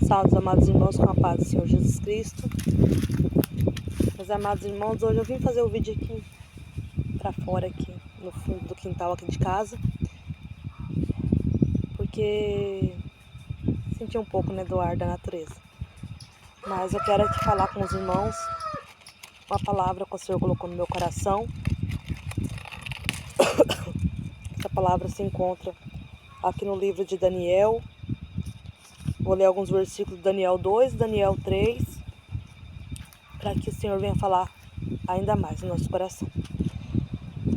Salve, amados irmãos, com a paz do Senhor Jesus Cristo. Meus amados irmãos, hoje eu vim fazer o vídeo aqui pra fora, aqui no fundo do quintal aqui de casa, porque senti um pouco, do ar da natureza. Mas eu quero aqui falar com os irmãos uma palavra que o Senhor colocou no meu coração. Essa palavra se encontra aqui no livro de Daniel. Vou ler alguns versículos de Daniel 2, Daniel 3, para que o Senhor venha falar ainda mais no nosso coração.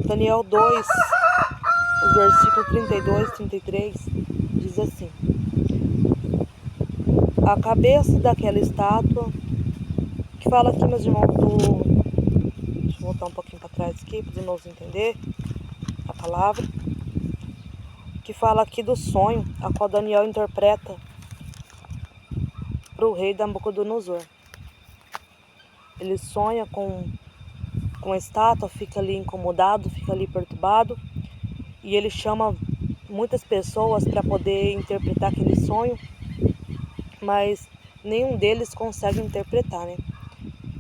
Daniel 2, os versículos 32 e 33, diz assim: a cabeça daquela estátua, que fala aqui, meus irmãos, deixa eu voltar um pouquinho para trás aqui, para os irmãos entenderem a palavra, que fala aqui do sonho, a qual Daniel interpreta para o rei Nabucodonosor. Ele sonha com a estátua, fica ali incomodado, fica ali perturbado, e ele chama muitas pessoas para poder interpretar aquele sonho, mas nenhum deles consegue interpretar,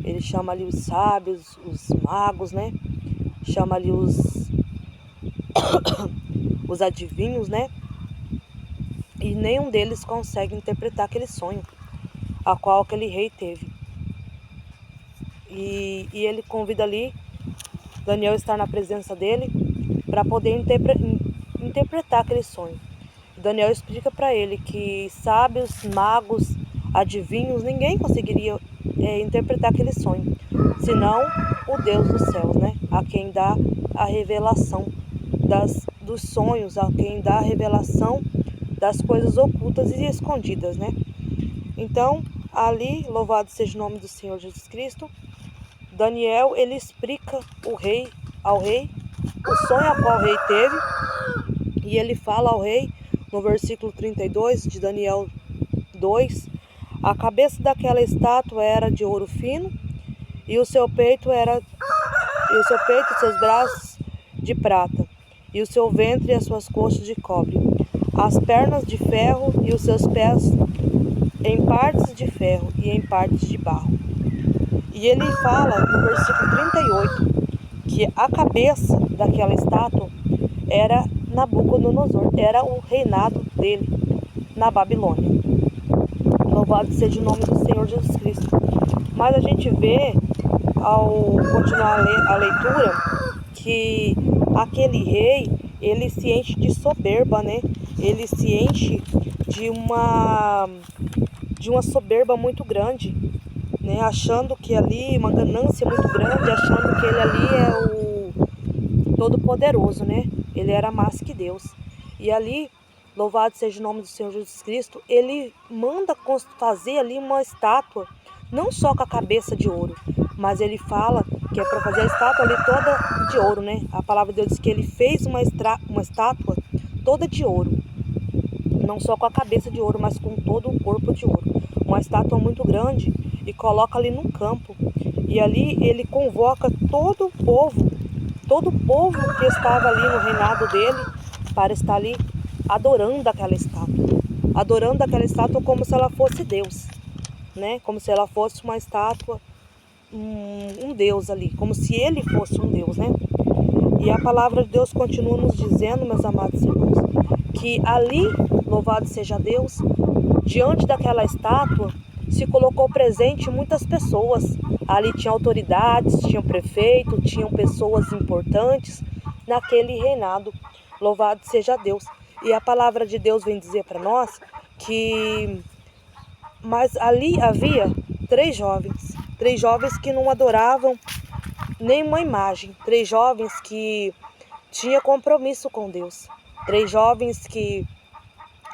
Ele chama ali os sábios, os magos, Chama ali os adivinhos, E nenhum deles consegue interpretar aquele sonho a qual aquele rei teve. E ele convida ali Daniel estar na presença dele para poder interpretar aquele sonho. Daniel explica para ele que sábios, magos, adivinhos, ninguém conseguiria interpretar aquele sonho, senão o Deus dos céus, A quem dá a revelação dos sonhos, a quem dá a revelação das coisas ocultas e escondidas, Então, ali, louvado seja o nome do Senhor Jesus Cristo, Daniel, ele explica ao rei o sonho a qual o rei teve, e ele fala ao rei, no versículo 32 de Daniel 2, a cabeça daquela estátua era de ouro fino, e o seu peito e seus braços de prata, e o seu ventre e as suas coxas de cobre, as pernas de ferro e os seus pés em partes de ferro e em partes de barro. E ele fala no versículo 38 que a cabeça daquela estátua era Nabucodonosor, era o reinado dele na Babilônia. Louvado seja o nome do Senhor Jesus Cristo. Mas a gente vê, ao continuar a leitura, que aquele rei, ele se enche de soberba, Ele se enche de uma soberba muito grande, achando que ali, uma ganância muito grande, achando que ele ali é o Todo-Poderoso, Ele era mais que Deus. E ali, louvado seja o nome do Senhor Jesus Cristo, ele manda fazer ali uma estátua, não só com a cabeça de ouro, mas ele fala que é para fazer a estátua ali toda de ouro, A palavra de Deus diz que ele fez uma estátua toda de ouro, não só com a cabeça de ouro, mas com todo o corpo de ouro. Uma estátua muito grande, e coloca ali num campo. E ali ele convoca todo o povo que estava ali no reinado dele, para estar ali adorando aquela estátua como se ela fosse Deus, Como se ela fosse uma estátua, um Deus ali, como se ele fosse um Deus, E a palavra de Deus continua nos dizendo, meus amados irmãos, que ali, louvado seja Deus, diante daquela estátua se colocou presente muitas pessoas. Ali tinha autoridades, tinha prefeito, tinham pessoas importantes naquele reinado. Louvado seja Deus. E a palavra de Deus vem dizer para nós que mas ali havia três jovens que não adoravam nenhuma imagem, três jovens que tinham compromisso com Deus, três jovens que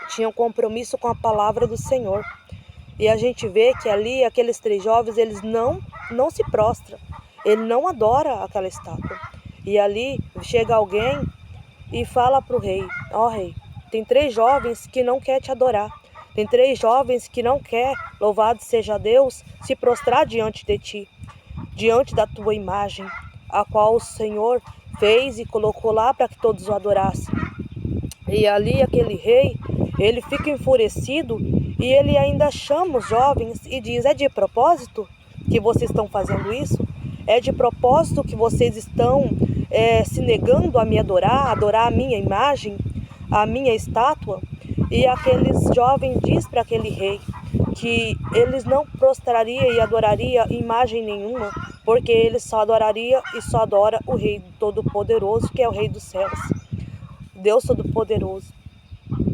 tinham compromisso com a palavra do Senhor. E a gente vê que ali, aqueles três jovens, eles não se prostram, ele não adora aquela estátua. E ali chega alguém e fala para o rei: ó rei, tem três jovens que não quer te adorar, tem três jovens que não quer, louvado seja Deus, se prostrar diante de ti, diante da tua imagem, a qual o Senhor fez e colocou lá para que todos o adorassem. E ali aquele rei, ele fica enfurecido E ele ainda chama os jovens e diz: é de propósito que vocês estão fazendo isso? É de propósito que vocês estão se negando a me adorar a minha imagem, a minha estátua? E aqueles jovens diz para aquele rei que eles não prostrariam e adoraria imagem nenhuma, porque eles só adoraria e só adora o Rei Todo-Poderoso, que é o Rei dos céus, Deus Todo-Poderoso.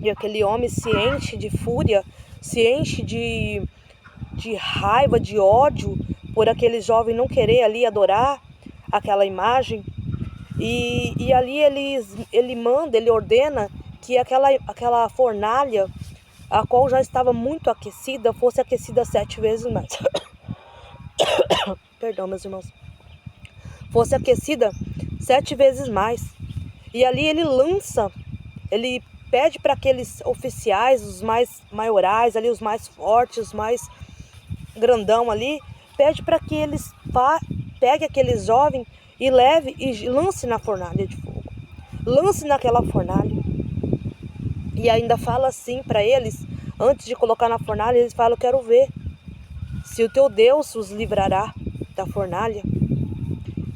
E aquele homem se enche de fúria, se enche de raiva, de ódio, por aquele jovem não querer ali adorar aquela imagem. E ali ele manda, ele ordena que aquela fornalha, a qual já estava muito aquecida, fosse aquecida 7 vezes mais. Perdão, meus irmãos. Fosse aquecida 7 vezes mais. E ali ele pede para aqueles oficiais, os mais maiorais, ali, os mais fortes, os mais grandão ali, pede para que eles pegue aquele jovem e leve e lance na fornalha de fogo. Lance naquela fornalha. E ainda fala assim para eles, antes de colocar na fornalha, eles falam: eu quero ver se o teu Deus os livrará da fornalha.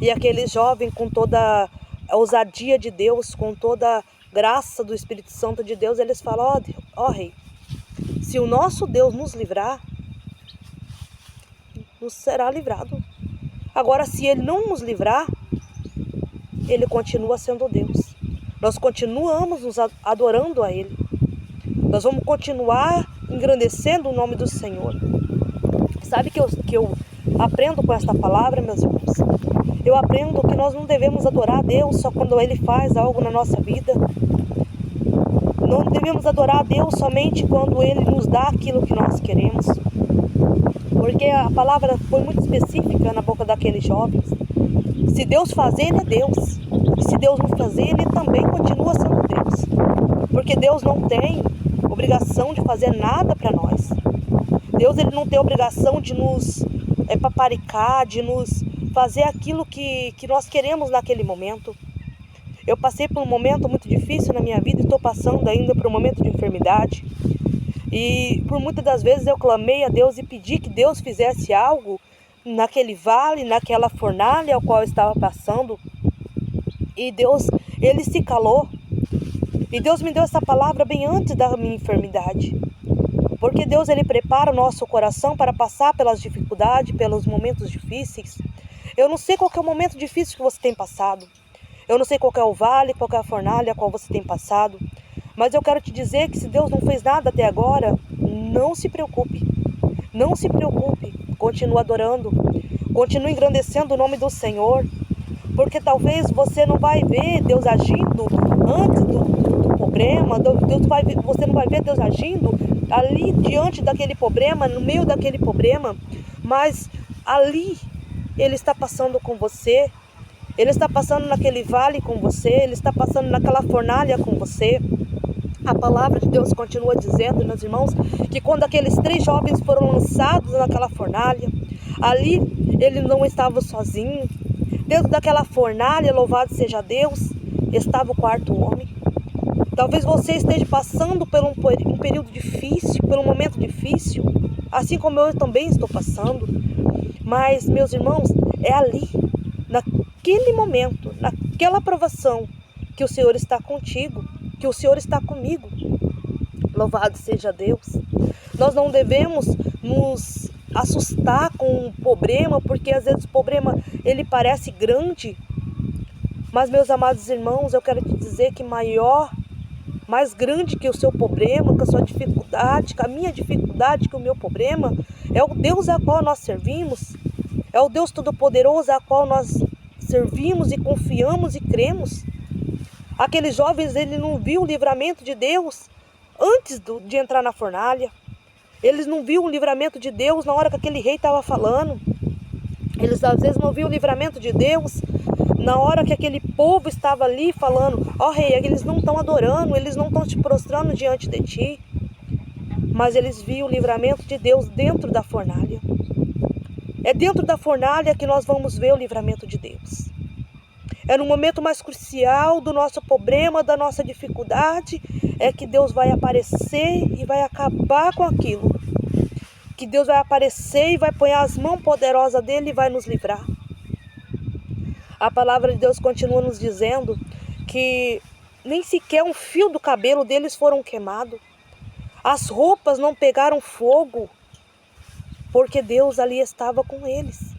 E aquele jovem, com toda a ousadia de Deus, com toda a graça do Espírito Santo de Deus, eles falam: ó rei, se o nosso Deus nos livrar, nos será livrado. Agora, se ele não nos livrar, ele continua sendo Deus. Nós continuamos nos adorando a ele. Nós vamos continuar engrandecendo o nome do Senhor. Sabe que eu aprendo com esta palavra, meus irmãos? Eu aprendo que nós não devemos adorar a Deus só quando ele faz algo na nossa vida. Não devemos adorar a Deus somente quando ele nos dá aquilo que nós queremos. Porque a palavra foi muito específica na boca daqueles jovens. Se Deus fazer, ele é Deus. E se Deus não fazer, ele também continua sendo Deus. Porque Deus não tem obrigação de fazer nada para nós. Deus, ele não tem obrigação de nos paparicar, de nos fazer aquilo que nós queremos naquele momento. Eu passei por um momento muito difícil na minha vida e estou passando ainda por um momento de enfermidade. E por muitas das vezes eu clamei a Deus e pedi que Deus fizesse algo naquele vale, naquela fornalha ao qual eu estava passando. E Deus, ele se calou. E Deus me deu essa palavra bem antes da minha enfermidade. Porque Deus, ele prepara o nosso coração para passar pelas dificuldades, pelos momentos difíceis. Eu não sei qual que é o momento difícil que você tem passado. Eu não sei qual que é o vale, qual que é a fornalha a qual você tem passado. Mas eu quero te dizer que se Deus não fez nada até agora, não se preocupe. Não se preocupe. Continue adorando. Continue engrandecendo o nome do Senhor. Porque talvez você não vai ver Deus agindo antes do problema. Você não vai ver Deus agindo ali diante daquele problema, no meio daquele problema. Mas ali Ele está passando com você. Ele está passando naquele vale com você. Ele está passando naquela fornalha com você. A palavra de Deus continua dizendo, meus irmãos, que quando aqueles 3 jovens foram lançados naquela fornalha, ali ele não estava sozinho. Dentro daquela fornalha, louvado seja Deus, estava o 4º homem. Talvez você esteja passando por um período difícil, por um momento difícil, assim como eu também estou passando. Mas, meus irmãos, é ali, naquele momento, naquela provação, que o Senhor está contigo, que o Senhor está comigo. Louvado seja Deus. Nós não devemos nos assustar com o problema, porque às vezes o problema ele parece grande. Mas, meus amados irmãos, eu quero te dizer que mais grande que o seu problema, que a sua dificuldade, que a minha dificuldade, que o meu problema, é o Deus a qual nós servimos. É o Deus Todo-Poderoso a qual nós servimos e confiamos e cremos. Aqueles jovens, ele não viu o livramento de Deus antes de entrar na fornalha. Eles não viram o livramento de Deus na hora que aquele rei estava falando. Eles às vezes não viram o livramento de Deus na hora que aquele povo estava ali falando: ó rei, eles não estão adorando, eles não estão se prostrando diante de ti. Mas eles viram o livramento de Deus dentro da fornalha. É dentro da fornalha que nós vamos ver o livramento de Deus. É no momento mais crucial do nosso problema, da nossa dificuldade, é que Deus vai aparecer e vai acabar com aquilo. Que Deus vai aparecer e vai pôr as mãos poderosas dele e vai nos livrar. A palavra de Deus continua nos dizendo que nem sequer um fio do cabelo deles foram queimados. As roupas não pegaram fogo, porque Deus ali estava com eles.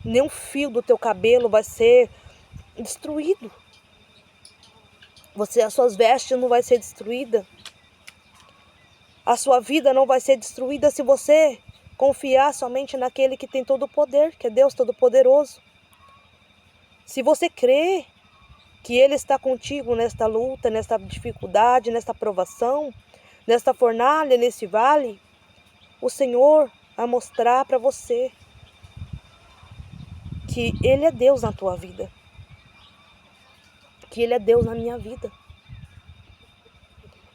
Nenhum fio do teu cabelo vai ser destruído. As suas vestes não vai ser destruída. A sua vida não vai ser destruída se você confiar somente naquele que tem todo o poder, que é Deus Todo-Poderoso. Se você crê que Ele está contigo nesta luta, nesta dificuldade, nesta provação, nesta fornalha, nesse vale, o Senhor vai mostrar para você que Ele é Deus na tua vida. Que Ele é Deus na minha vida.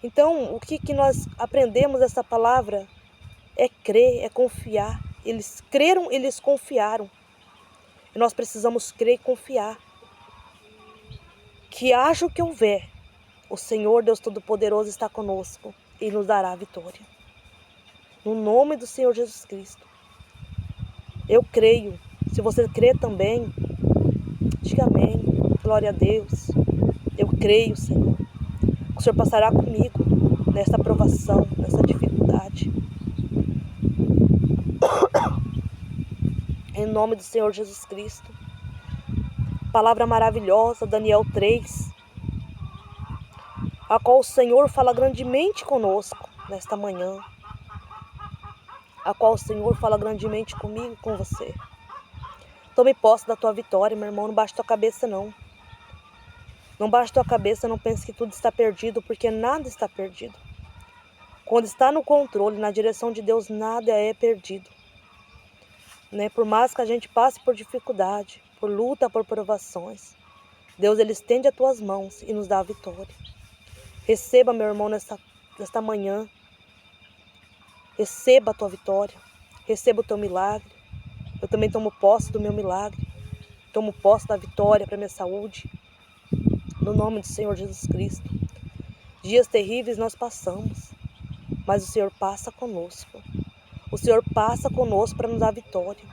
Então, o que nós aprendemos dessa palavra é crer, é confiar. Eles creram, eles confiaram. E nós precisamos crer e confiar. Que haja o que houver, o Senhor Deus Todo-Poderoso está conosco e nos dará a vitória. No nome do Senhor Jesus Cristo. Eu creio. Se você crê também, diga amém. Glória a Deus. Eu creio, Senhor. O Senhor passará comigo nesta provação, nessa dificuldade. Em nome do Senhor Jesus Cristo. Palavra maravilhosa, Daniel 3, a qual o Senhor fala grandemente conosco nesta manhã, a qual o Senhor fala grandemente comigo e com você. Tome posse da tua vitória, meu irmão, não baixe tua cabeça não. Não baixe tua cabeça, não pense que tudo está perdido, porque nada está perdido. Quando está no controle, na direção de Deus, nada é perdido. Né? Por mais que a gente passe por dificuldade, por luta, por provações, Deus, Ele estende as tuas mãos e nos dá a vitória. Receba, meu irmão, nesta manhã. Receba a tua vitória. Receba o teu milagre. Eu também tomo posse do meu milagre. Tomo posse da vitória para minha saúde. No nome do Senhor Jesus Cristo. Dias terríveis nós passamos, mas o Senhor passa conosco. O Senhor passa conosco para nos dar a vitória.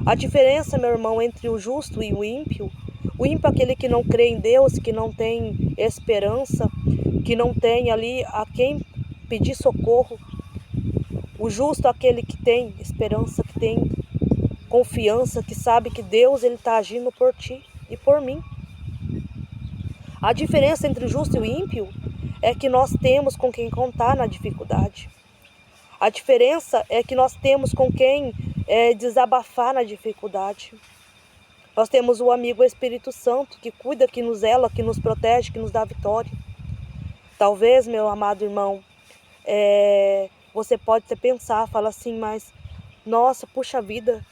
A diferença, meu irmão, entre o justo e o ímpio é aquele que não crê em Deus, que não tem esperança, que não tem ali a quem pedir socorro. O justo é aquele que tem esperança, que tem confiança, que sabe que Deus está agindo por ti e por mim. A diferença entre o justo e o ímpio é que nós temos com quem contar na dificuldade. A diferença é que nós temos com quem desabafar na dificuldade. Nós temos o amigo Espírito Santo que cuida, que nos zela, que nos protege, que nos dá vitória. Talvez, meu amado irmão, você pode até pensar, fala assim, mas nossa, puxa vida,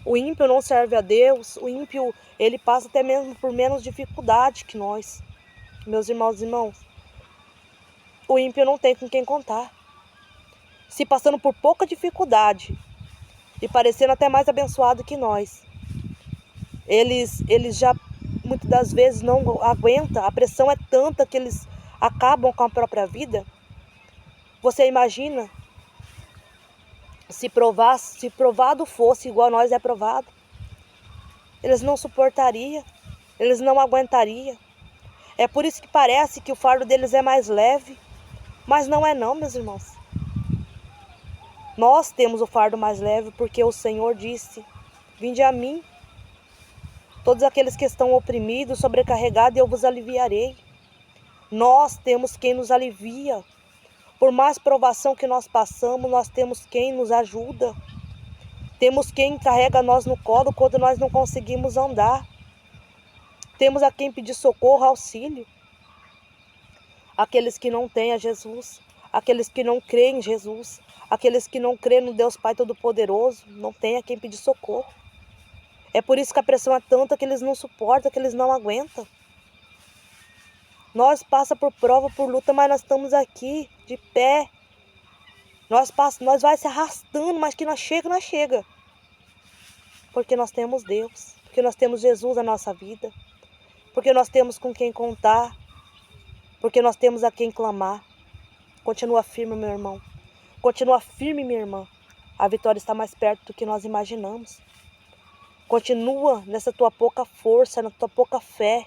o ímpio não serve a Deus, o ímpio ele passa até mesmo por menos dificuldade que nós. Meus irmãos e irmãos, o ímpio não tem com quem contar. Se passando por pouca dificuldade e parecendo até mais abençoado que nós, eles já muitas das vezes não aguentam, a pressão é tanta que eles acabam com a própria vida. Você imagina se provado fosse igual a nós é provado, eles não suportariam, eles não aguentariam. É por isso que parece que o fardo deles é mais leve, mas não é não, meus irmãos. Nós temos o fardo mais leve porque o Senhor disse, vinde a mim, todos aqueles que estão oprimidos, sobrecarregados, e eu vos aliviarei. Nós temos quem nos alivia. Por mais provação que nós passamos, nós temos quem nos ajuda. Temos quem carrega nós no colo quando nós não conseguimos andar. Temos a quem pedir socorro, auxílio. Aqueles que não têm a Jesus, aqueles que não creem em Jesus, aqueles que não creem no Deus Pai Todo-Poderoso, não têm a quem pedir socorro. É por isso que a pressão é tanta que eles não suportam, que eles não aguentam. Nós passamos por prova, por luta, mas nós estamos aqui, de pé. Nós vai se arrastando, mas que nós chega. Porque nós temos Deus. porque nós temos Jesus na nossa vida, porque nós temos com quem contar, porque nós temos a quem clamar. Continua firme, meu irmão. Continua firme, minha irmã. A vitória está mais perto do que nós imaginamos. Continua nessa tua pouca força, na tua pouca fé,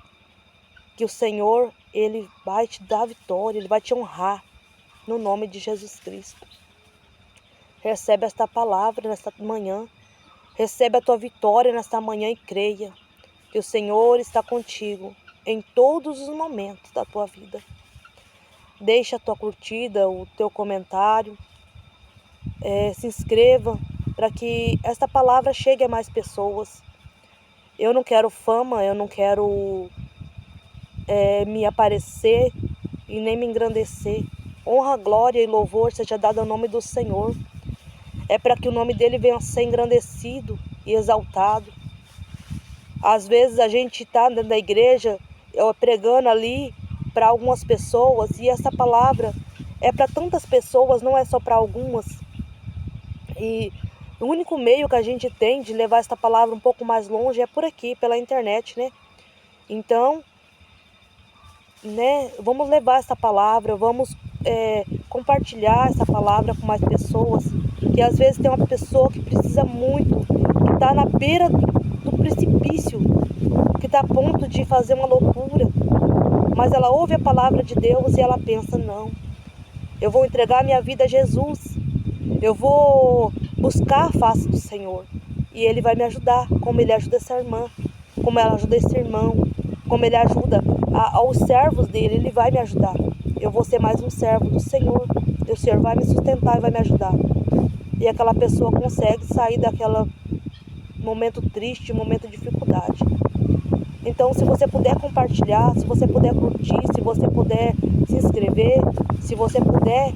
que o Senhor, Ele vai te dar a vitória, Ele vai te honrar, no nome de Jesus Cristo. Recebe esta palavra nesta manhã, recebe a tua vitória nesta manhã e creia que o Senhor está contigo em todos os momentos da tua vida. Deixa a tua curtida, o teu comentário, se inscreva para que esta palavra chegue a mais pessoas. Eu não quero fama, eu não quero me aparecer e nem me engrandecer. Honra, glória e louvor seja dado ao nome do Senhor. É para que o nome dele venha a ser engrandecido e exaltado. Às vezes a gente está dentro da igreja pregando ali para algumas pessoas e essa palavra é para tantas pessoas, não é só para algumas. E o único meio que a gente tem de levar essa palavra um pouco mais longe é por aqui, pela internet, né? Então, vamos levar essa palavra, vamos compartilhar essa palavra com mais pessoas, que às vezes tem uma pessoa que precisa muito, que está na beira do precipício, que está a ponto de fazer uma loucura, mas ela ouve a palavra de Deus e ela pensa, não, eu vou entregar minha vida a Jesus, eu vou buscar a face do Senhor, e Ele vai me ajudar, como Ele ajuda essa irmã, como ela ajuda esse irmão, como Ele ajuda aos servos dele, Ele vai me ajudar. Eu vou ser mais um servo do Senhor. E o Senhor vai me sustentar e vai me ajudar. E aquela pessoa consegue sair daquele momento triste, momento de dificuldade. Então, se você puder compartilhar, se você puder curtir, se você puder se inscrever, se você puder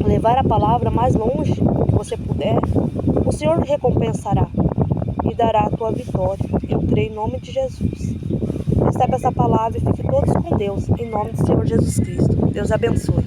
levar a palavra mais longe que você puder, o Senhor recompensará e dará a tua vitória. Eu creio em nome de Jesus. Recebe essa palavra e fique todos com Deus, em nome do Senhor Jesus Cristo. Deus abençoe.